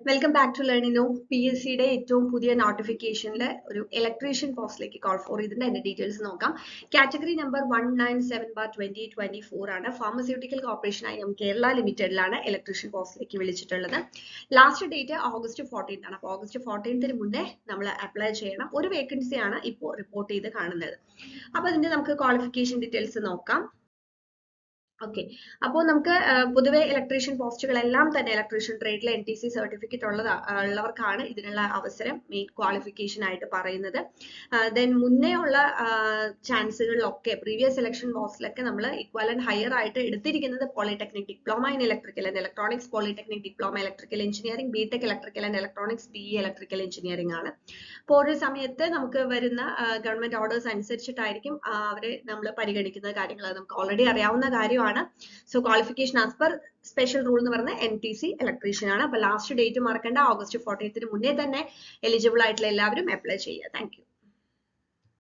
Welcome back to learning P S സിയുടെ ഏറ്റവും പുതിയ നോട്ടിഫിക്കേഷനിൽ ഒരു ഇലക്ട്രീഷ്യൻ പോസ്റ്റിലേക്ക് കോൾ ഫോർ ചെയ്തിട്ടുണ്ട്. അതിന്റെ ഡീറ്റെയിൽസ് നോക്കാം. കാറ്റഗറി നമ്പർ 197/2024 ആണ്. ഫാർമസ്യൂട്ടിക്കൽ കോർപ്പറേഷൻ IM കേരള ലിമിറ്റഡിലാണ് ഇലക്ട്രീഷ്യൻ പോസ്റ്റിലേക്ക് വിളിച്ചിട്ടുള്ളത്. ലാസ്റ്റ് ഡേറ്റ് ഓഗസ്റ്റ് 14 ആണ്. അപ്പോൾ ഓഗസ്റ്റ് 14 മുന്നേ നമ്മൾ അപ്ലൈ ചെയ്യണം. ഒരു വേക്കൻസിയാണ് ഇപ്പോൾ റിപ്പോർട്ട് ചെയ്ത് കാണുന്നത്. അപ്പോൾ അതിന്റെ നമുക്ക് ക്വാളിഫിക്കേഷൻ ഡീറ്റെയിൽസ് നോക്കാം. ഓക്കെ, അപ്പോൾ നമുക്ക് പൊതുവെ ഇലക്ട്രീഷ്യൻ പോസ്റ്റുകളെല്ലാം തന്നെ ഇലക്ട്രീഷ്യൻ ട്രേഡിലെ NTC സർട്ടിഫിക്കറ്റ് ഉള്ളവർക്കാണ് ഇതിനുള്ള അവസരം മെയിൻ ക്വാളിഫിക്കേഷൻ ആയിട്ട് പറയുന്നത്. ദെൻ മുന്നേ ഉള്ള ചാൻസുകളിലൊക്കെ പ്രീവിയസ് സെലക്ഷൻ പോസ്റ്റിലൊക്കെ നമ്മൾ ഇക്വലന്റ് ഹയർ ആയിട്ട് എടുത്തിരിക്കുന്നത് polytechnic diploma in electrical and electronics, polytechnic diploma electrical engineering, BTech electrical and electronics, BE electrical engineering ആണ്. അപ്പോൾ ഒരു സമയത്ത് നമുക്ക് വരുന്ന ഗവൺമെന്റ് ഓർഡേഴ്സ് അനുസരിച്ചിട്ടായിരിക്കും അവരെ നമ്മൾ പരിഗണിക്കുന്ന കാര്യങ്ങൾ. അത് നമുക്ക് ഓൾറെഡി അറിയാവുന്ന കാര്യമാണ്. So qualification as per special rule എന്ന് പറഞ്ഞ NTC ഇലക്ട്രീഷ്യൻ ആണ്. അപ്പൊ ലാസ്റ്റ് ഡേറ്റ് മറക്കേണ്ട, ഓഗസ്റ്റ് 14 മുന്നേ തന്നെ എലിജിബിൾ ആയിട്ടുള്ള എല്ലാവരും അപ്ലൈ ചെയ്യുക. Thank you.